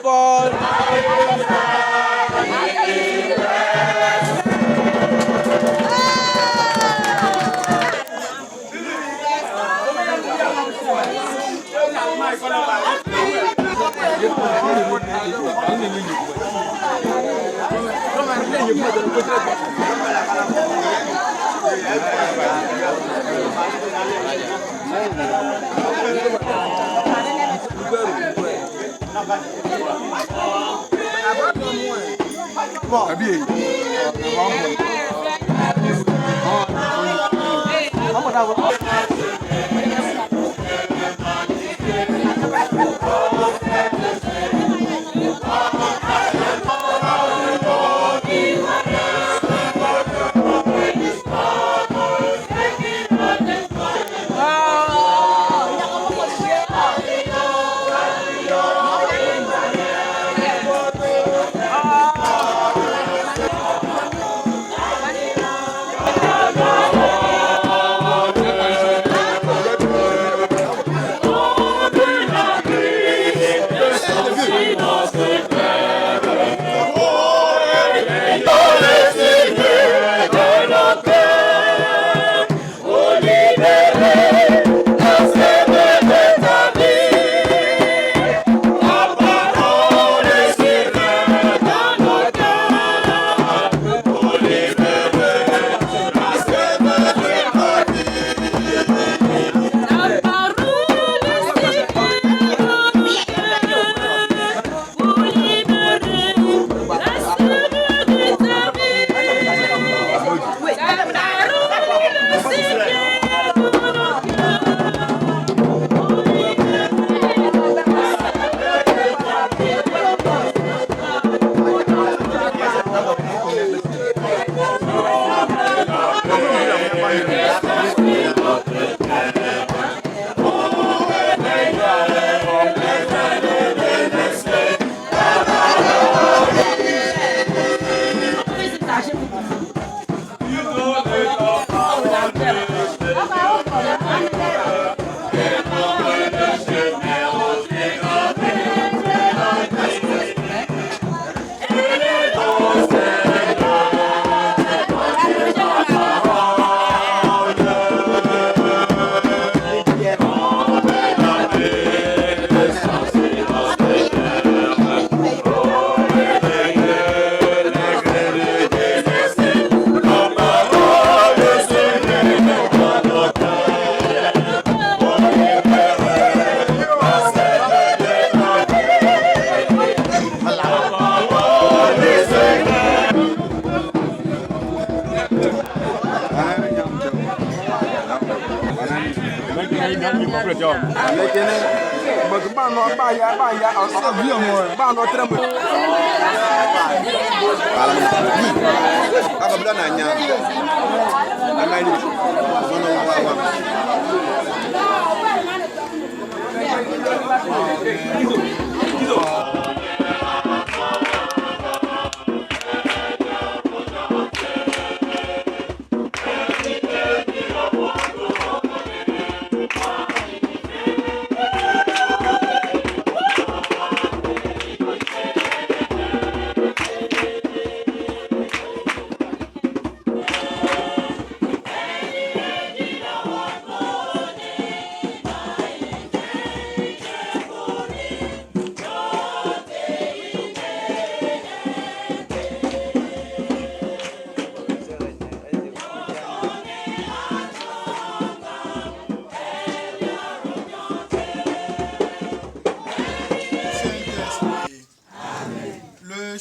Paul.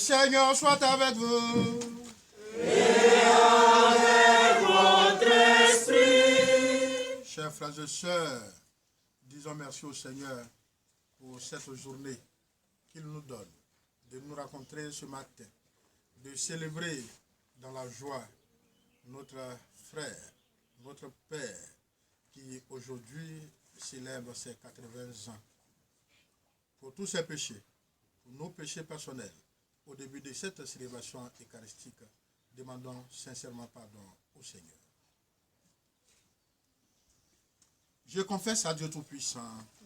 Seigneur soit avec vous. Et avec votre esprit. Chers frères et sœurs, disons merci au Seigneur pour cette journée qu'il nous donne, de nous rencontrer ce matin, de célébrer dans la joie notre frère, notre père, qui aujourd'hui célèbre ses 80 ans. Pour tous ses péchés, pour nos péchés personnels, au début de cette célébration eucharistique, demandons sincèrement pardon au Seigneur. Je confesse à Dieu Tout-Puissant.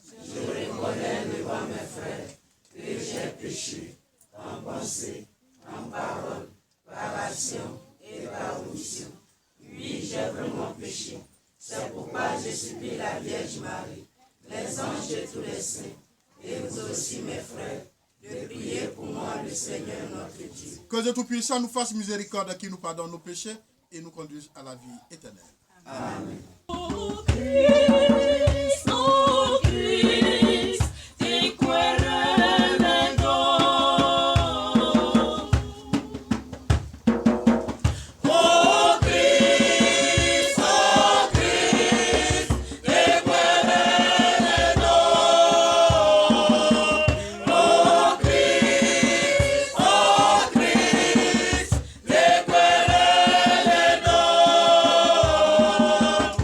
Je reconnais devant mes frères que j'ai péché en pensée, en parole, par action et par omission. Oui, j'ai vraiment péché. C'est pourquoi je supplie la Vierge Marie, les anges et tous les saints, et vous aussi mes frères, de prier pour moi le Seigneur notre Dieu. Que Dieu Tout-Puissant nous fasse miséricorde, qui nous pardonne nos péchés et nous conduise à la vie éternelle. Amen. Oh Christ, oh Christ, te querendo. Oh Christ, te querendo. Oh Christ, te querendo.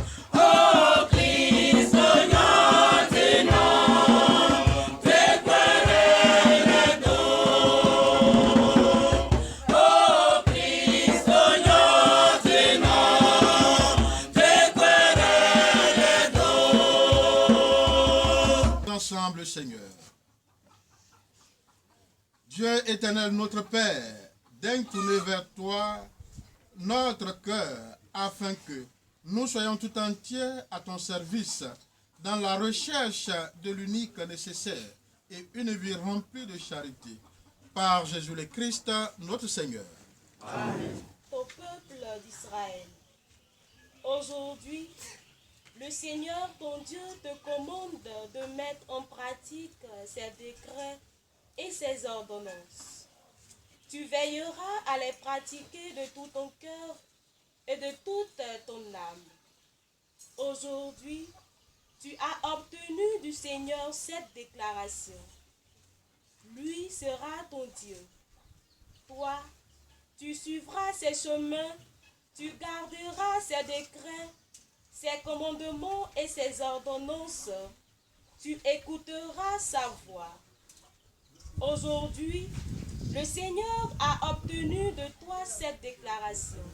Oh Cristo, Ensemble, Seigneur. Dieu éternel, notre Père, daigne tourner vers toi notre cœur afin que nous soyons tout entiers à ton service dans la recherche de l'unique nécessaire et une vie remplie de charité. Par Jésus le Christ, notre Seigneur. Amen. Au peuple d'Israël, aujourd'hui, le Seigneur ton Dieu te commande de mettre en pratique ses décrets et ses ordonnances. Tu veilleras à les pratiquer de tout ton cœur et de toute ton âme. Aujourd'hui, tu as obtenu du Seigneur cette déclaration. Lui sera ton Dieu. Toi, tu suivras ses chemins, tu garderas ses décrets, ses commandements et ses ordonnances. Tu écouteras sa voix. Aujourd'hui, le Seigneur a obtenu de toi cette déclaration.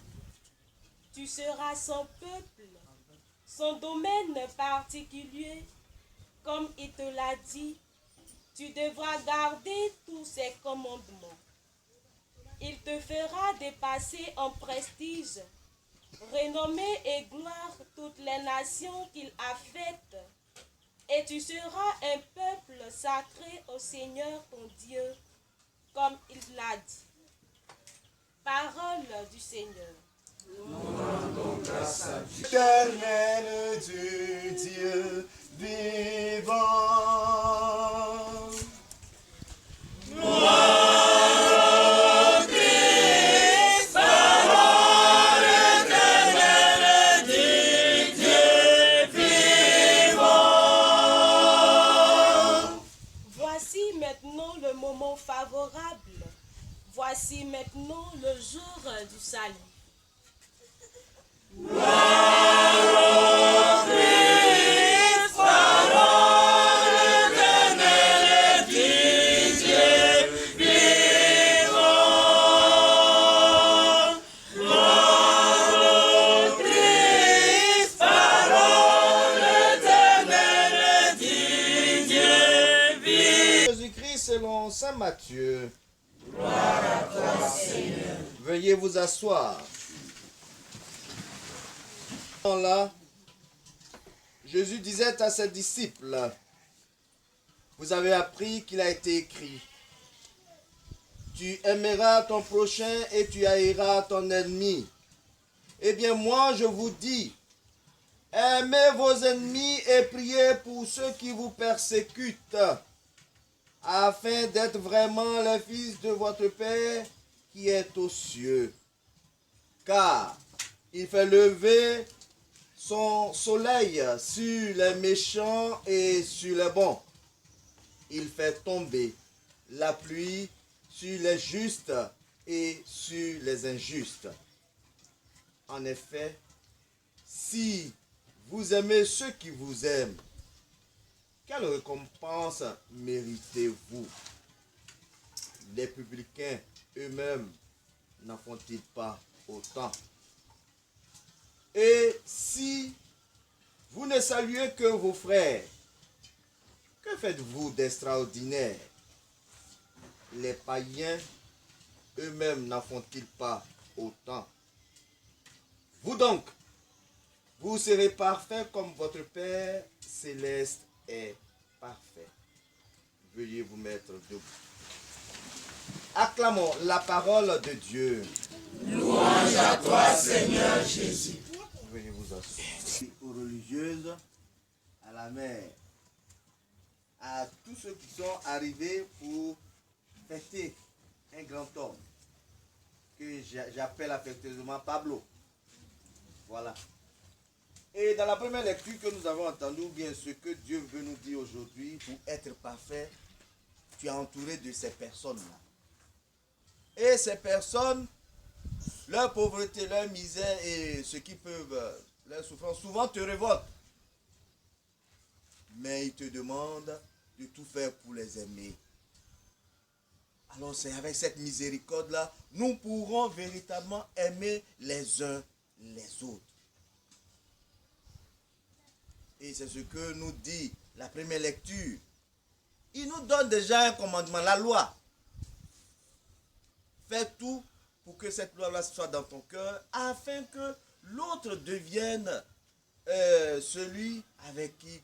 Tu seras son peuple, son domaine particulier, comme il te l'a dit. Tu devras garder tous ses commandements. Il te fera dépasser en prestige, renommée et gloire toutes les nations qu'il a faites. Et tu seras un peuple sacré au Seigneur ton Dieu, comme il l'a dit. Parole du Seigneur. Nous rendons grâce à Dieu. Éternel Dieu vivant. Voici maintenant le moment favorable. Voici maintenant le jour du salut. Jésus-Christ selon saint Matthieu. Gloire à toi, Seigneur. Veuillez vous asseoir. Là, Jésus disait à ses disciples, vous avez appris qu'il a été écrit, tu aimeras ton prochain et tu haïras ton ennemi. Eh bien moi je vous dis, aimez vos ennemis et priez pour ceux qui vous persécutent, afin d'être vraiment les fils de votre Père qui est aux cieux. Car il fait lever son soleil sur les méchants et sur les bons. Il fait tomber la pluie sur les justes et sur les injustes. En effet, si vous aimez ceux qui vous aiment, quelle récompense méritez-vous? Les publicains eux-mêmes n'en font-ils pas autant? Et si vous ne saluez que vos frères, que faites-vous d'extraordinaire? Les païens eux-mêmes n'en font-ils pas autant? Vous donc, vous serez parfaits comme votre Père céleste est parfait. Veuillez vous mettre debout. Acclamons la parole de Dieu. Louange à toi, Seigneur Jésus. Veuillez vous asseoir. Aux religieuses, à la mère, à tous ceux qui sont arrivés pour fêter un grand homme que j'appelle affectueusement Pablo. Voilà. Et dans la première lecture que nous avons entendue, ou bien ce que Dieu veut nous dire aujourd'hui, pour être parfait, tu es entouré de ces personnes-là. Et ces personnes, leur pauvreté, leur misère et ce qui peuvent, leur souffrance, souvent te révoltent. Mais ils te demandent de tout faire pour les aimer. Alors c'est avec cette miséricorde-là, nous pourrons véritablement aimer les uns les autres. Et c'est ce que nous dit la première lecture. Il nous donne déjà un commandement, la loi. Fais tout pour que cette loi-là soit dans ton cœur, afin que l'autre devienne celui avec qui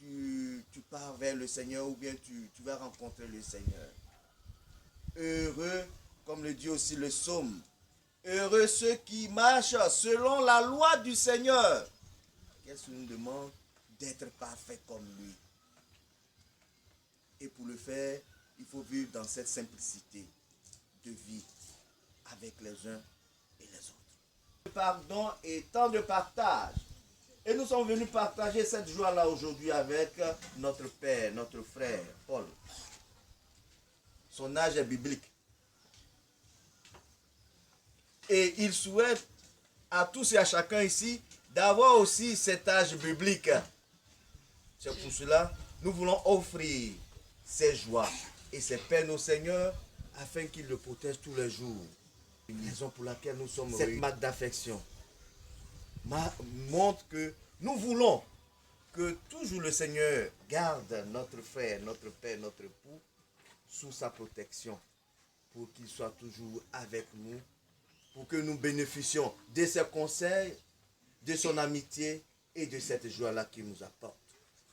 tu pars vers le Seigneur, ou bien tu vas rencontrer le Seigneur. Heureux, comme le dit aussi le psaume, heureux ceux qui marchent selon la loi du Seigneur. Qu'est-ce qu'il nous demande? D'être parfait comme lui. Et pour le faire, il faut vivre dans cette simplicité de vie avec les uns et les autres. Le pardon et temps de partage. Et nous sommes venus partager cette joie-là aujourd'hui avec notre père, notre frère, Paul. Son âge est biblique. Et il souhaite à tous et à chacun ici d'avoir aussi cet âge biblique. C'est pour cela nous voulons offrir ces joies et ces peines au Seigneur afin qu'il le protège tous les jours. Une raison pour laquelle nous sommes cette marque d'affection montre que nous voulons que toujours le Seigneur garde notre frère, notre père, notre époux sous sa protection pour qu'il soit toujours avec nous, pour que nous bénéficions de ses conseils, de son amitié et de cette joie-là qu'il nous apporte.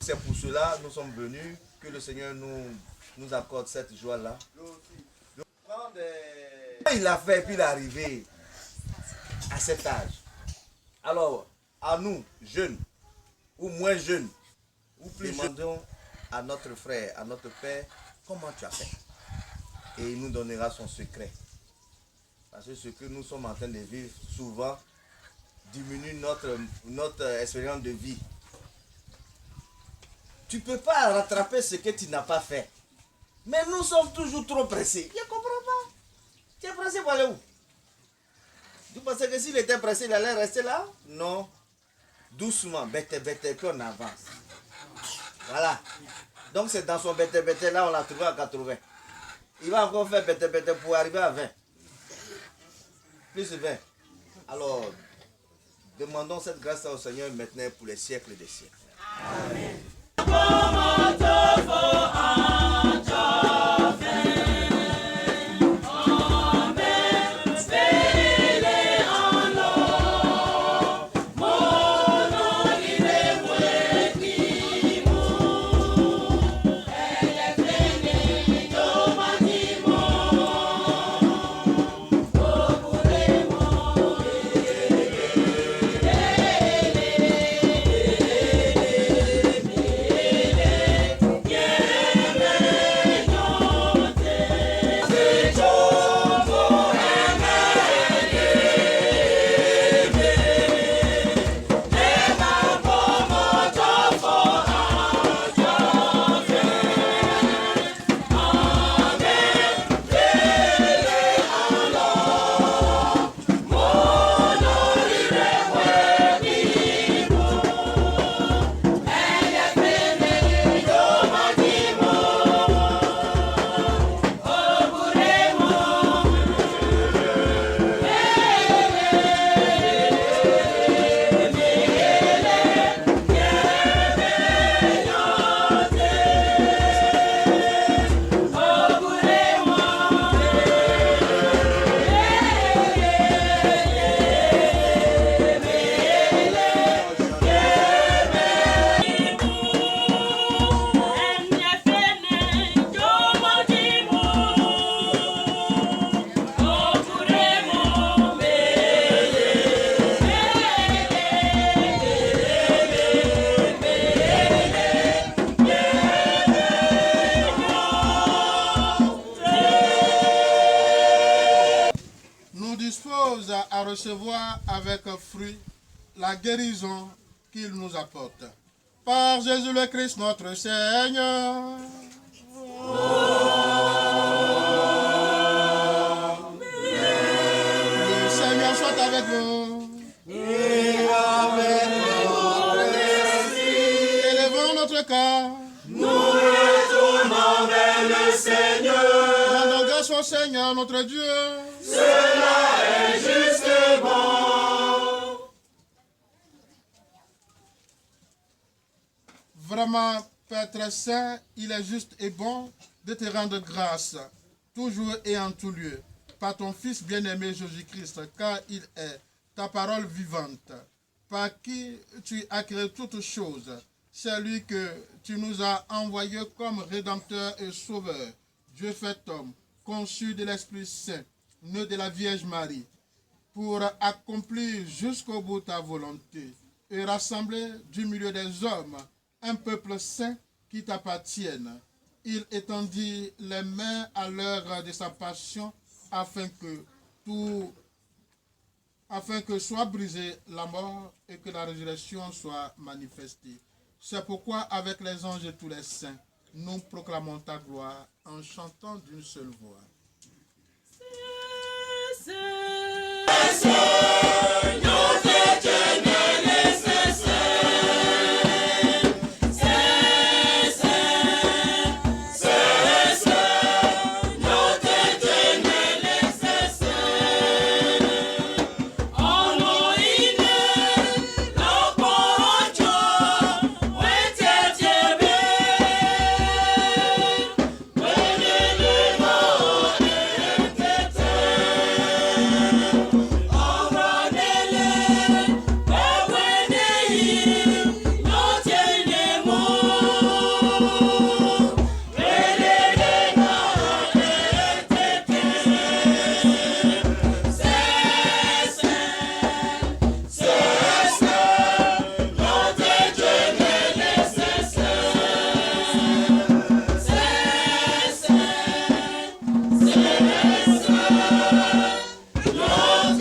C'est pour cela que nous sommes venus, que le Seigneur nous accorde cette joie-là. Il a fait, puis il est arrivé à cet âge. Alors, à nous, jeunes, ou moins jeunes, ou plus jeunes, demandons à notre frère, à notre père, comment tu as fait? Et il nous donnera son secret. Parce que ce que nous sommes en train de vivre souvent diminue notre expérience de vie. Tu ne peux pas rattraper ce que tu n'as pas fait. Mais nous sommes toujours trop pressés. Je ne comprends pas. Tu es pressé pour aller où? Tu pensais que s'il était pressé, il allait rester là? Non. Doucement, bête, puis on avance. Voilà. Donc c'est dans son bête là, on l'a trouvé à 80. Il va encore faire bête pour arriver à 20. Plus de 20. Alors, demandons cette grâce au Seigneur maintenant pour les siècles des siècles. Amen. Yeah. dispose à recevoir avec fruit la guérison qu'il nous apporte. Par Jésus le Christ notre Seigneur. Le Seigneur soit avec vous. Et avec votre esprit. Élevons notre cœur. Nous retournons vers le Seigneur. Rendons grâce au Seigneur notre Dieu. Cela est juste et bon. Vraiment, Père très saint, il est juste et bon de te rendre grâce, toujours et en tout lieu, par ton Fils bien-aimé Jésus-Christ, car il est ta parole vivante, par qui tu as créé toutes choses. C'est lui que tu nous as envoyé comme Rédempteur et Sauveur, Dieu fait homme, conçu de l'Esprit Saint, né de la Vierge Marie, pour accomplir jusqu'au bout ta volonté et rassembler du milieu des hommes un peuple saint qui t'appartienne. Il étendit les mains à l'heure de sa passion afin que soit brisée la mort et que la résurrection soit manifestée. C'est pourquoi avec les anges et tous les saints, nous proclamons ta gloire en chantant d'une seule voix.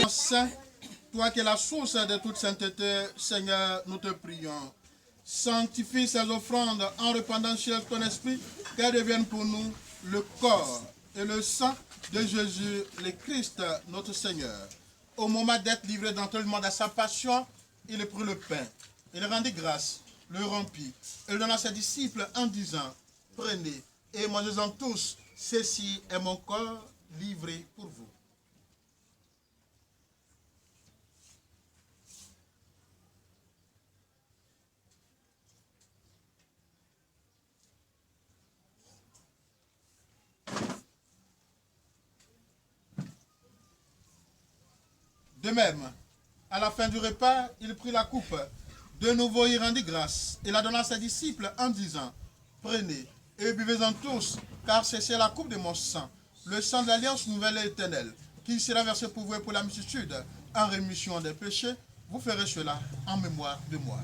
Saint, toi qui es la source de toute sainteté, Seigneur, nous te prions. Sanctifie ces offrandes en répandant sur ton esprit, qu'elles deviennent pour nous le corps et le sang de Jésus, le Christ, notre Seigneur. Au moment d'être livré d'entrainement à sa passion, il prit le pain, il rendit grâce, le rompit, et le donna à ses disciples en disant, prenez et mangez-en tous, ceci est mon corps livré pour vous. De même, à la fin du repas, il prit la coupe. De nouveau, il rendit grâce et la donna à ses disciples en disant, prenez et buvez-en tous, car c'est la coupe de mon sang, le sang de l'alliance nouvelle et éternelle, qui sera versé pour vous et pour la multitude en rémission des péchés. Vous ferez cela en mémoire de moi.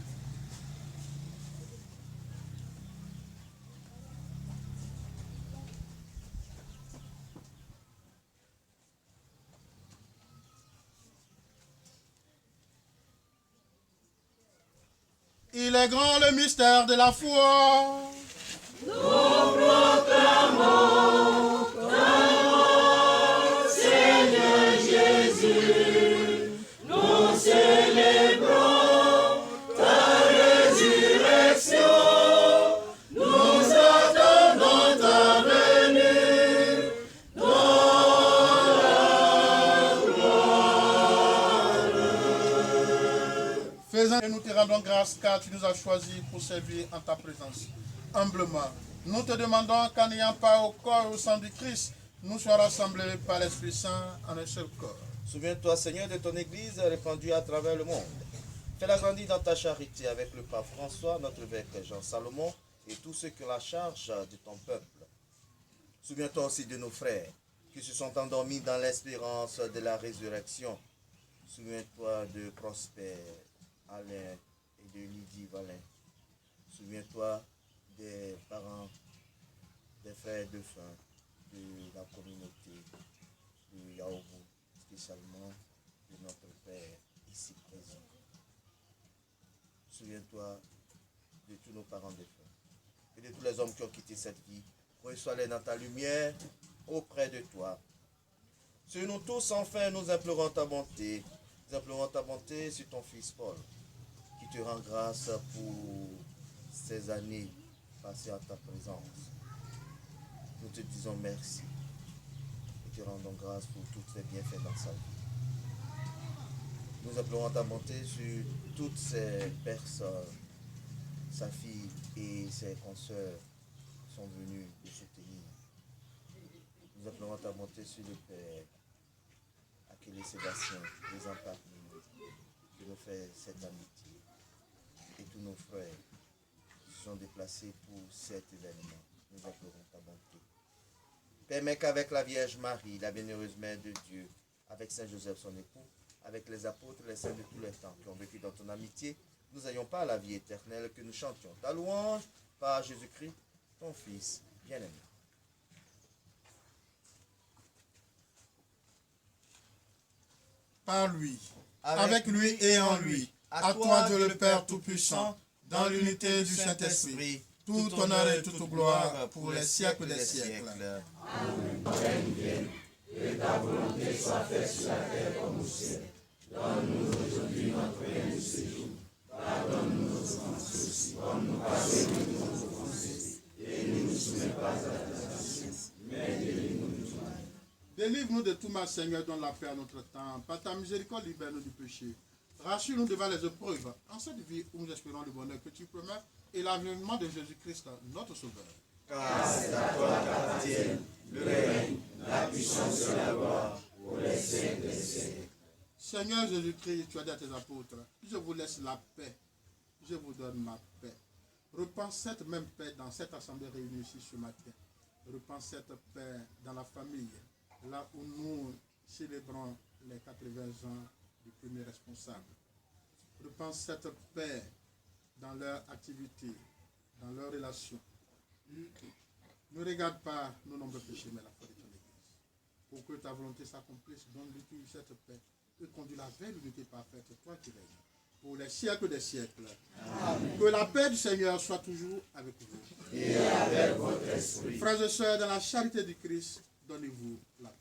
Il est grand le mystère de la foi. Nous proclamons ta mort, Seigneur Jésus. Nous célébrons ta résurrection. Nous attendons ta venue dans la gloire. Faisons et nous te rendons grâce car tu nous as choisis pour servir en ta présence. Humblement, nous te demandons qu'en n'ayant pas au corps et au sang du Christ, nous soyons rassemblés par l'Esprit Saint en un seul corps. Souviens-toi, Seigneur, de ton Église répandue à travers le monde. Fais-la grandir dans ta charité avec le pape François, notre évêque Jean Salomon et tous ceux qui ont la charge de ton peuple. Souviens-toi aussi de nos frères qui se sont endormis dans l'espérance de la résurrection. Souviens-toi de Prosper, Alain et de Lydie Valin. Souviens-toi des parents, des frères défunts de la communauté de Yaourou, spécialement de notre Père ici présent. Souviens-toi de tous nos parents défunts et de tous les hommes qui ont quitté cette vie. Reçois-les dans ta lumière auprès de toi. Sur nous tous, enfin, nous implorons ta bonté. Nous implorons ta bonté sur ton fils Paul, qui te rend grâce pour ces années passées en ta présence. Nous te disons merci et te rendons grâce pour tous ces bienfaits dans sa vie. Nous implorons ta bonté sur toutes ces personnes, sa fille et ses consoeurs sont venus le soutenir. Nous implorons ta bonté sur le Père, Akélé Sébastien, les Parmi-nous, qui nous fait cette amitié. Et tous nos frères se sont déplacés pour cet événement. Nous implorons ta bonté. Permets qu'avec la Vierge Marie, la bienheureuse Mère de Dieu, avec Saint Joseph son époux, avec les apôtres, les saints de tous les temps qui ont vécu dans ton amitié, nous ayons pas la vie éternelle, que nous chantions ta louange par Jésus-Christ, ton Fils bien-aimé. Par lui, avec lui et en lui, à toi Dieu le Père Tout-Puissant, dans l'unité du Saint-Esprit, tout honneur et toute gloire pour les siècles des siècles. Amen. Ton règne vienne, et ta volonté soit faite sur la terre comme au ciel. Donne-nous aujourd'hui notre pain de ce jour. Pardonne-nous nos offenses aussi, comme nous pardonnons nos offensés. Et ne nous soumets pas à la tentation, mais délivre-nous du mal. Délivre-nous de tout mal, Seigneur, donne la paix à notre temps. Par ta miséricorde, libère-nous du péché. Rassure-nous devant les épreuves, en cette vie où nous espérons le bonheur que tu promets et l'avènement de Jésus-Christ, notre Sauveur. Car c'est à toi qu'appartiennent le règne, la puissance et la gloire pour les siècles des siècles. Seigneur Jésus-Christ, tu as dit à tes apôtres, je vous laisse la paix, je vous donne ma paix. Repense cette même paix dans cette assemblée réunie ici ce matin. Repense cette paix dans la famille, là où nous célébrons les 80 ans du premier responsable. Repense cette paix dans leur activité, dans leurs relations. Ne regarde pas nos nombreux péchés, mais la foi de ton Église. Pour que ta volonté s'accomplisse, donne-lui cette paix et conduis-la vers l'unité parfaite, toi qui règnes, pour les siècles des siècles. Amen. Que la paix du Seigneur soit toujours avec vous. Et avec votre esprit. Frères et sœurs, dans la charité du Christ, donnez-vous la paix.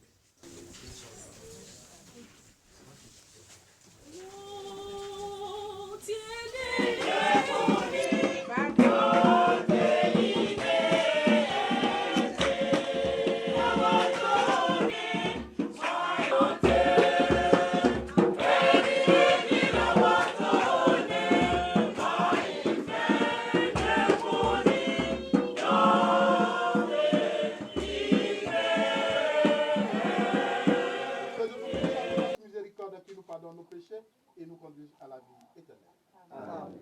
Qui nous pardonne nos péchés et nous conduise à la vie éternelle. Amen.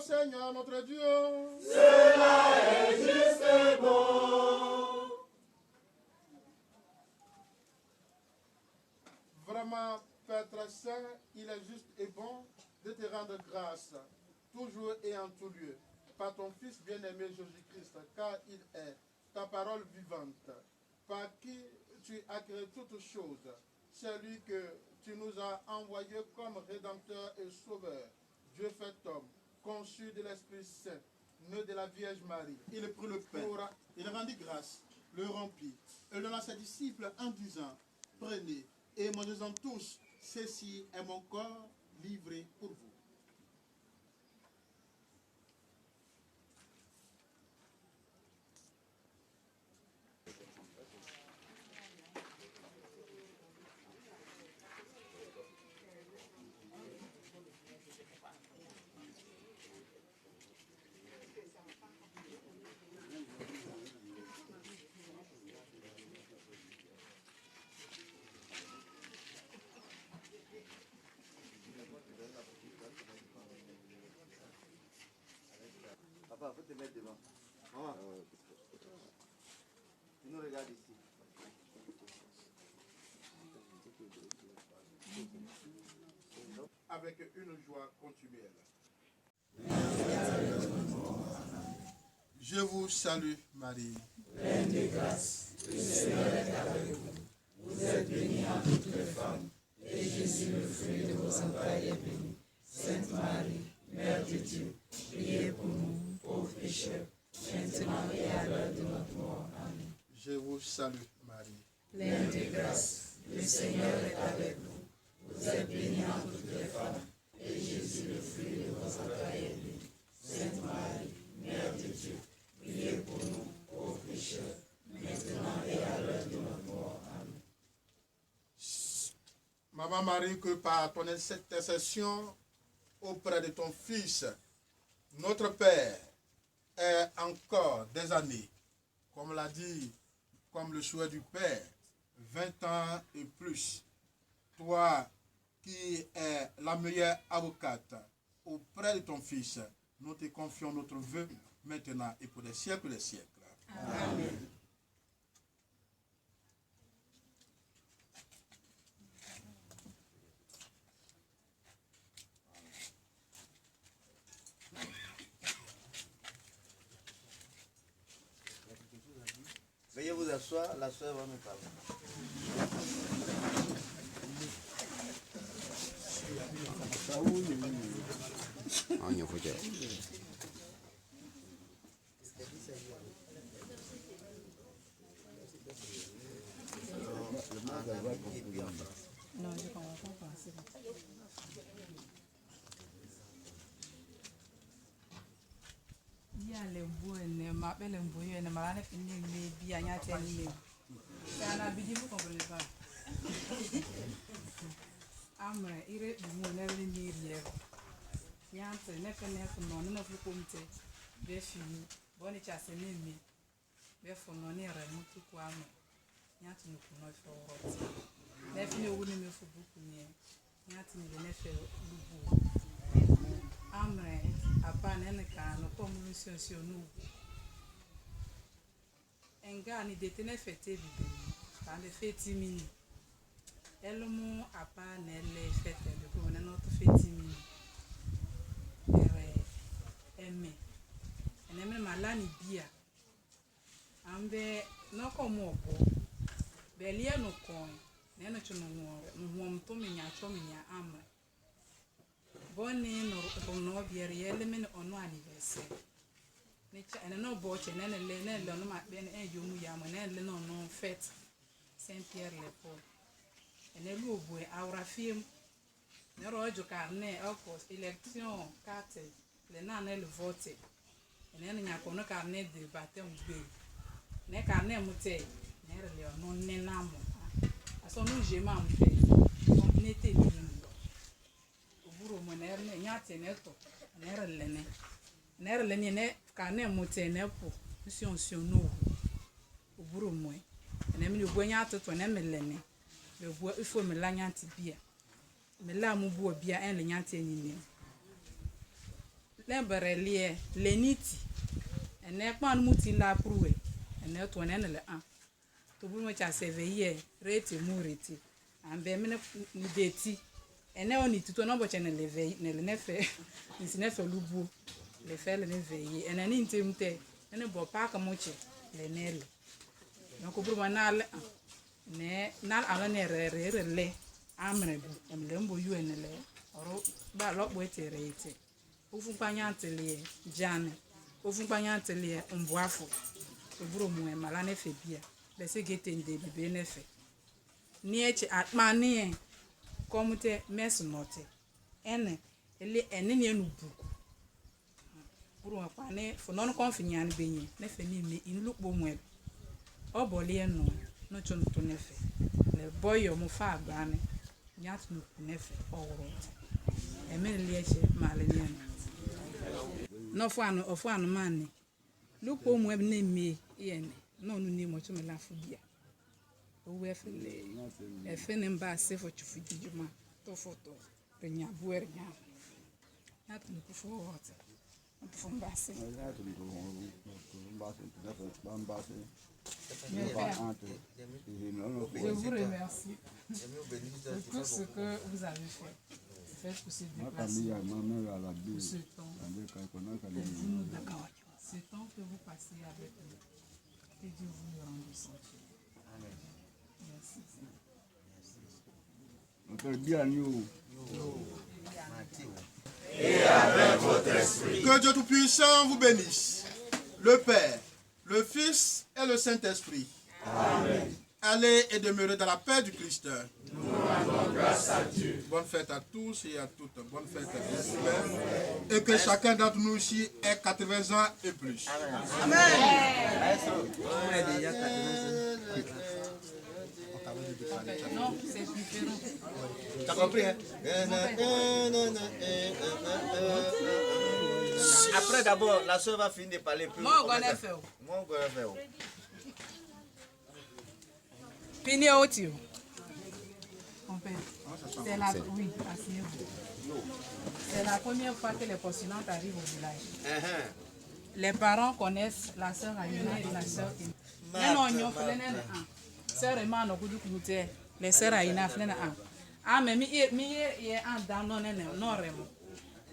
Seigneur notre Dieu. Cela est juste et bon. Vraiment, Père très saint, il est juste et bon de te rendre grâce, toujours et en tout lieu, par ton Fils bien-aimé Jésus-Christ, car il est ta parole vivante, par qui tu as créé toutes choses. C'est lui que tu nous as envoyé comme Rédempteur et Sauveur, Dieu fait homme, conçu de l'Esprit Saint, né de la Vierge Marie. Il prit le pain, il rendit grâce, le rompit, et le donna à ses disciples en disant, prenez et mangez-en tous, ceci est mon corps livré pour vous. te mettre devant. Maman, tu nous regardes ici. Avec une joie continuelle. Je vous salue, Marie. Pleine de grâce, le Seigneur est avec vous. Vous êtes bénie entre toutes les femmes, et Jésus, le fruit de vos entrailles, est béni. Sainte Marie, Mère de Dieu, priez pour nous, pauvres pécheurs, maintenant et à l'heure de notre mort. Amen. Je vous salue, Marie. Pleine de grâce, le Seigneur est avec vous. Vous êtes bénie entre toutes les femmes, et Jésus, le fruit de vos entrailles, est béni. Sainte Marie, Mère de Dieu, priez pour nous, pauvres pécheurs, maintenant et à l'heure de notre mort. Amen. Maman Marie, que par ton intercession auprès de ton Fils, notre Père, ait encore des années, comme l'a dit, comme le souhait du Père, 20 ans et plus. Toi qui es la meilleure avocate auprès de ton Fils, nous te confions notre vœu maintenant et pour des siècles des siècles. Amen. Veuillez vous asseoir, la soeur va me parler. Non, je comprends pas français. Ya lembu ene ma be lembu ene ma la fini me bi anya teni me. Ça na bidi vous comprenez pas. Amre ire bu ne le ni rie. Nyante ne fe ne fu no ne fu komte. Be fini. Boni cha se me me. Be fu no ne re mu tu kwa me. Nyante no ku no fe orot. Ne fini wo ne me fu buku ne. Nyante ni ne fe lubu. Amre apa nene ka no ko mu nsonso no enga ni de tene fete bi ta de fete mini elumu apa na ele fete de ko na no to fete mini eme eneme malani bia ambe no ko mu obo belie no kon na no chuno no to minya cho minya amre Bonne no biere yele men ono anniversaire. Ne cha ene no bo che ne le no ma be ne yomu ya mo ne le no fête Saint-Pierre le Paul. Ene lu obu awra fiem. Ne rojo carnet okos élection carte le na le vote. Ene nya ko no carnet de baptême be. Ne carnet muté ne le no ne na mo. Aso no je ma mfe. On n'était ni buru mo ne nyate ne to ne lene ne ka ne mote ne po sion no buru mo ne mi bu nyate to ne melene be bu ifo me la nyate bia me la mu bu bia en le nyate ni le berelie leniti ene kpan muti la pruwe ene to ne le an to buru mo cha seveye rete mu rete ambe me ne deti ene oni tuto no boche ne leve ne le nefe nsi nefe lubu le fe le veiller ene ni ntemte ene bo pa ka moche le nele no ko buru manal ne nal ala ne re le amre bu emle mbo yu ene le oro ba lo bo etere ite ofu panya ntele jane ofu panya ntele mbo afo ko buru mu e mala nefe bia be se gete nde be nefe ni eche atmani comme te mes note ene ele ene ne nu buku buru wa pane fo non confinya ne benyi ne fe ni me in lukbo mwe obole eno no chon to ne fe le boyo mu fa agbane nyat nu ne fe owro eme le eche male ne no fo anu mani lukbo mwe ne me yene no nu ni mo chome la fu bia owe fele efene mba se fo chufu juma to foto pe nya buer nya na tu ku fo wota Fumbase. Je vous remercie de tout ce que vous avez fait. Faites pour ce déplacement, pour ce temps. Ce temps que vous passez avec nous. Que Dieu vous le rende sans Dieu. Merci. Et avec votre esprit. Que Dieu Tout-Puissant vous bénisse. Le Père, le Fils et le Saint-Esprit. Amen. Allez et demeurez dans la paix du Christ. Nous rendons grâce à Dieu. Bonne fête à tous et à toutes. Bonne fête à tous. Et que chacun d'entre nous ici ait 80 ans et plus. Amen. Non, c'est différent. T'as compris, hein? Après, d'abord, la soeur va finir de parler plus. Moi, on connaît fait. Moi, on connaît fait. Fini au tio. C'est la... Oui, asseyez-vous. C'est la première fois que les postulantes arrivent au village. Les parents connaissent la sœur Aïna et la sœur Ina. Sœur Emma no kudu kute. Les sœurs Aïna flena an. Ah mais mi ye an dan no nene no remo.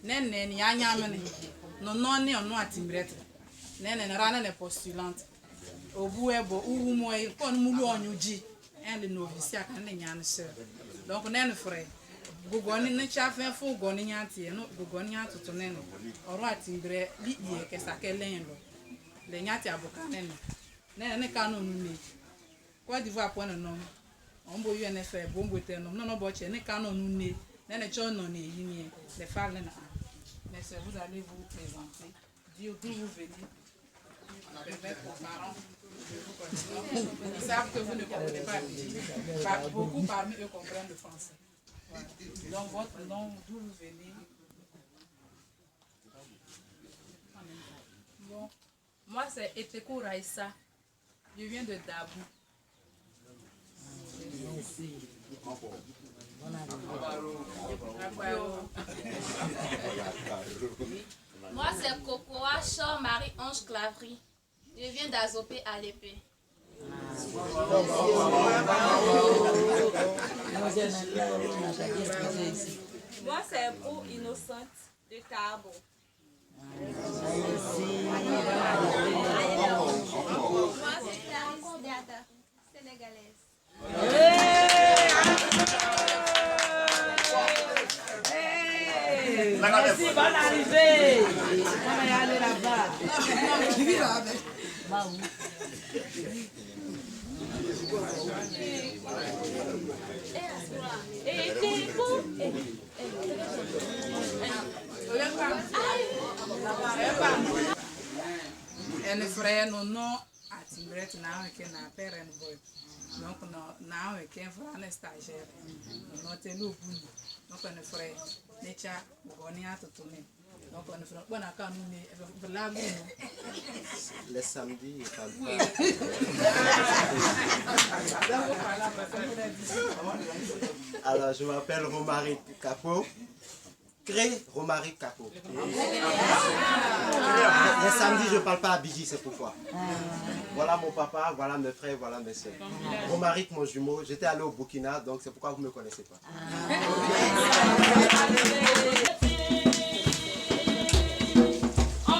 Nene ni anya mene. No no ni ono atimbrete. Nene na rana les postulantes. Obu ebo uwu mo e kon mulu onyoji. En le noviciat kan ne nyane sœur. Donc nene frère. Gogoni ne chafen fu goni nyanti no gogoni nyanto to nene. Oro atimbre li ye ke sakelen lo. Le nyati aboka nene. Nene kanu nune. Côte d'Ivoire point non. On boit UNF, bon boiter non non boche ne kanu nune. Nene cho non ne yini. Les femmes nene. Mais vous allez vous présenter. Dire d'où vous venez. Permettre aux parents de vous connaître. Ils savent que vous ne comprenez pas. Beaucoup parmi eux comprennent le français. Voilà. Donc votre nom, d'où vous venez. Bon, moi c'est Etekou Raïssa. Je viens de Dabou. Moi c'est Kokoa Chor Marie-Ange Clavry. Je viens d'Azopé à l'épée. Moi, c'est Brou Innocente de Cabo. Moi, c'est Clarisse Diata, sénégalaise. Merci, bonne arrivée. On va y aller là-bas. En frère no no atimbret na ke na père en boy. Donc na ke frère stagiaire. No te lu bu. Donc en frère ne cha goni atotune. Donc on frère bona ka nu ne blague no. Les samedis, Oui. Alors, je m'appelle Romaric Capot. Cré Romaric Capot. Les samedis, je ne parle pas à Biji, c'est pourquoi. Voilà mon papa, voilà mes frères, voilà mes soeurs. Romaric, mon jumeau, j'étais allé au Burkina, donc c'est pourquoi vous ne me connaissez pas. Oh,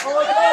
Oya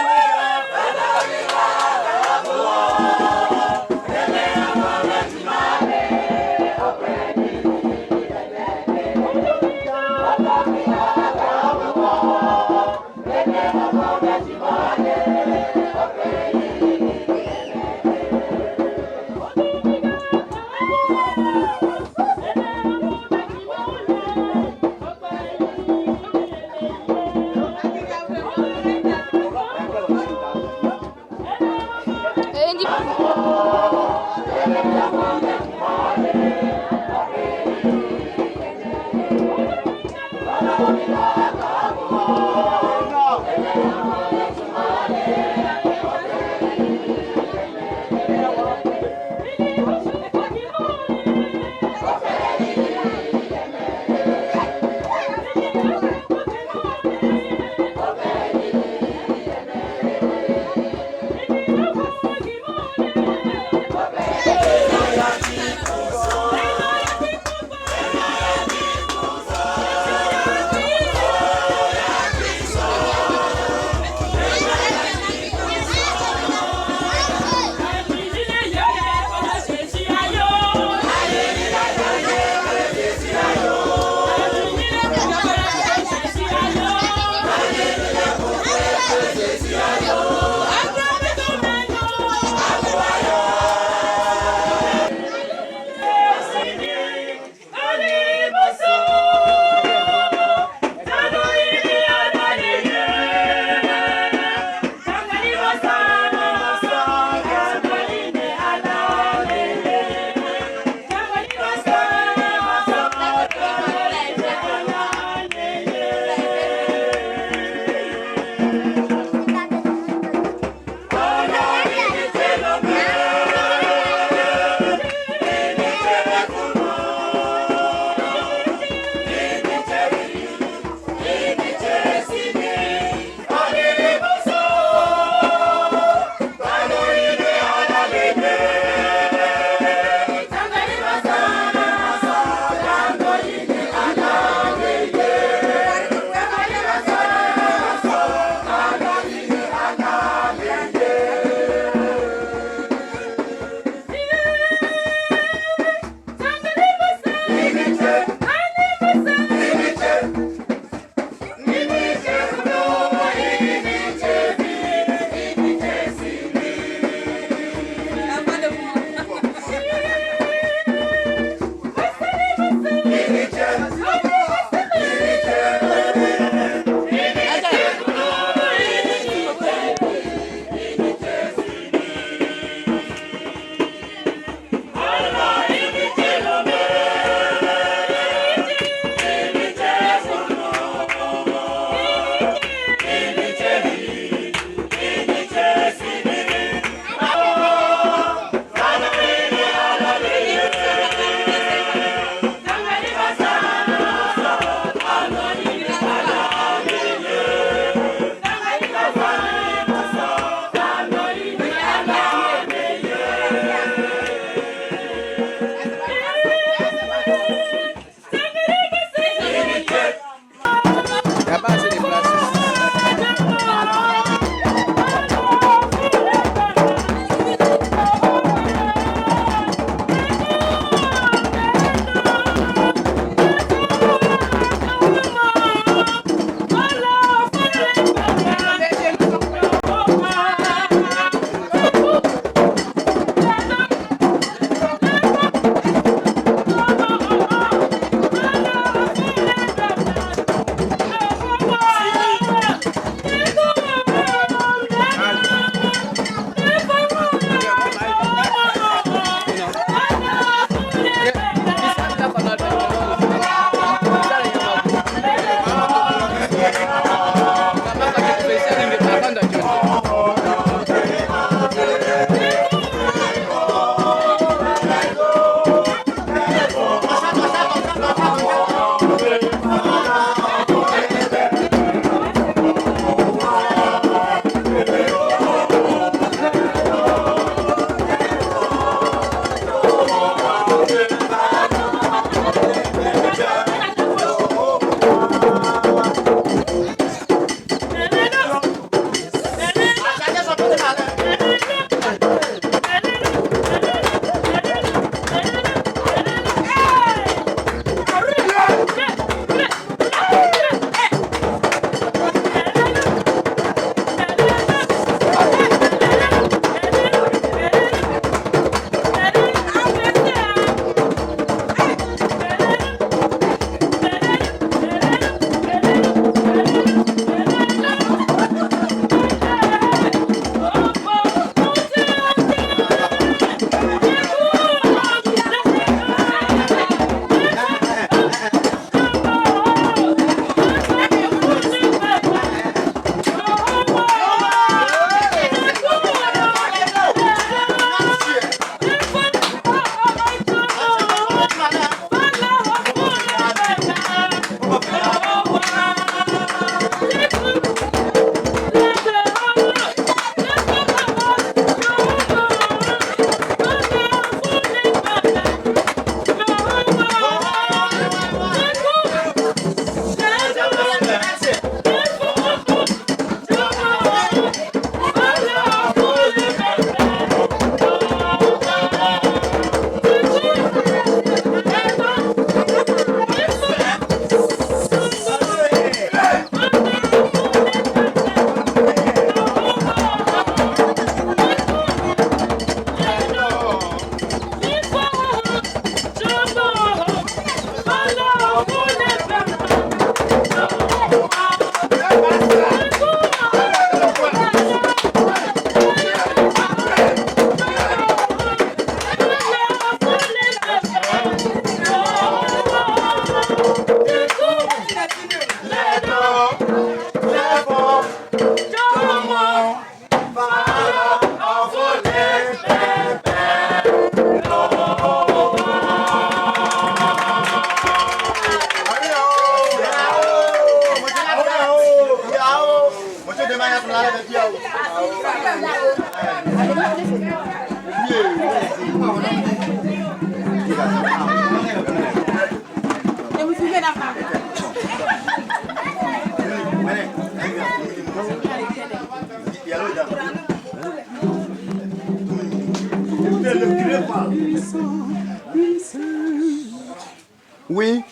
Oui.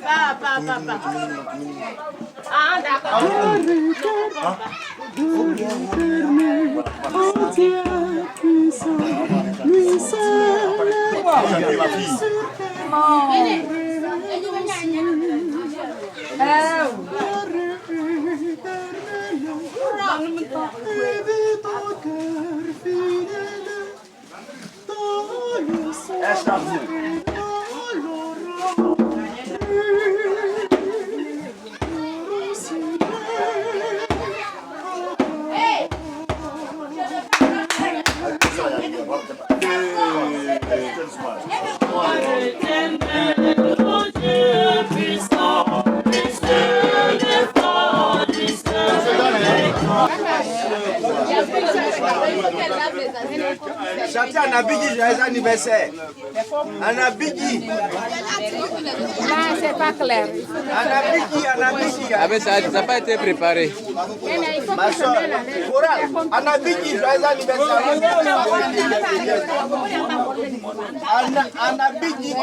Papa. Ah, d'accord. Chantez Anabigi, joyeux anniversaire. Anabigi. Là, c'est pas clair. Anabigi. Ah mais ça n'a pas été préparé. Ma soeur, Anabigi, joyeux anniversaire. Anabigi.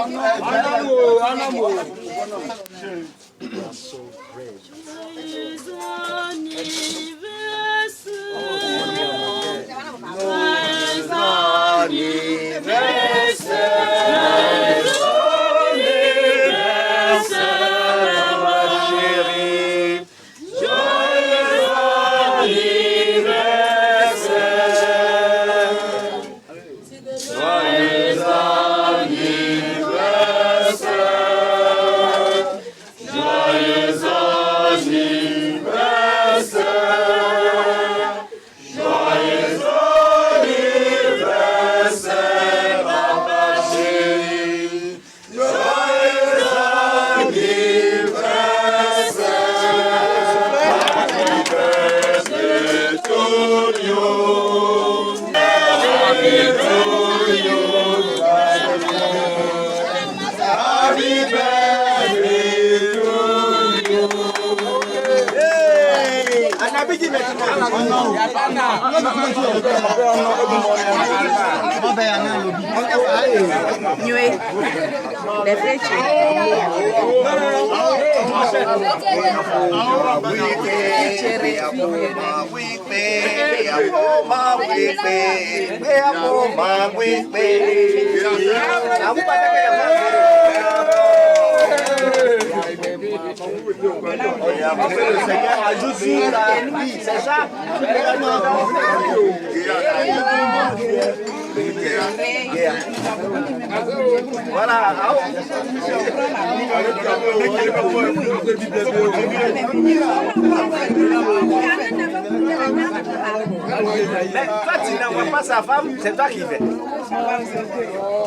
Le Seigneur ajoute sur la vie, c'est ça? Voilà. Mais toi, tu n'envoies pas sa femme, c'est toi qui fais.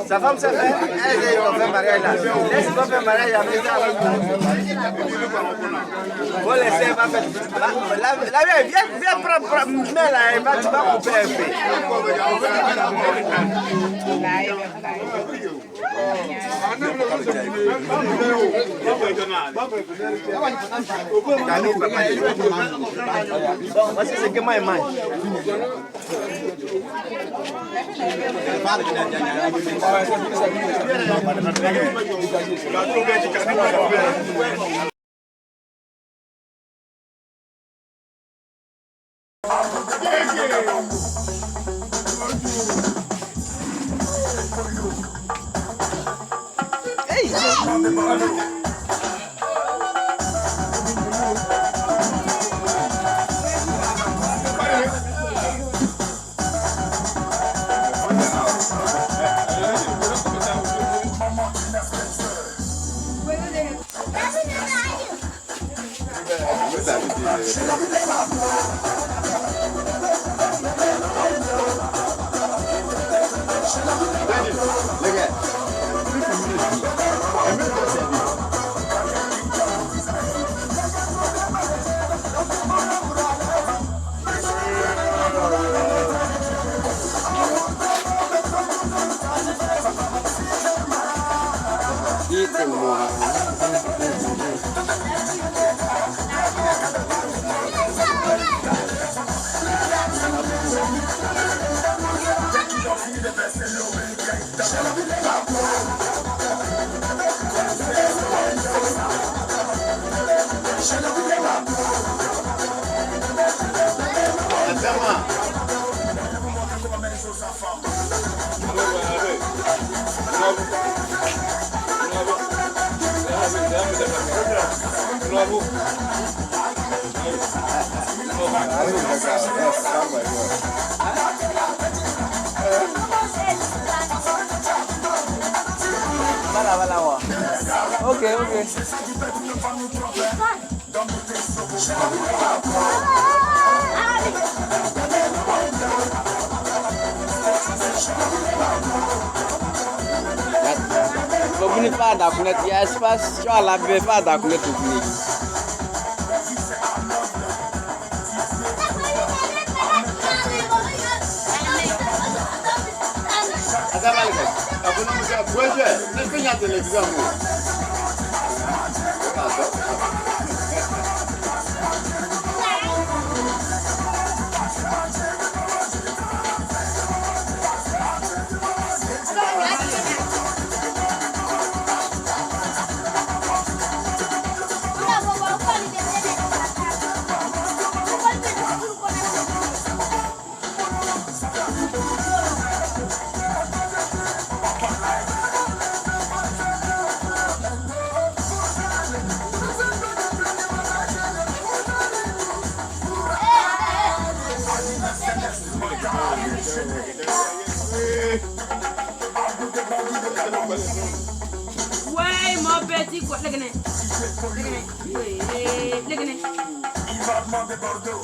Sa femme s'est fait, elle va faire mariage là. Laisse-moi faire mariage avec ça. Faut laisser, elle va faire. La vie, viens prendre, mais là, elle va, tu vas couper un peu. Bon, voici ce que moi je mange. Bravo. Voilà. Ok. Vous n'êtes pas d'accord, il y a espace, tu as la paix, pas d'accord, tout fini. Ouais, mon petit quoi, le gagné. Il va demander Bordeaux.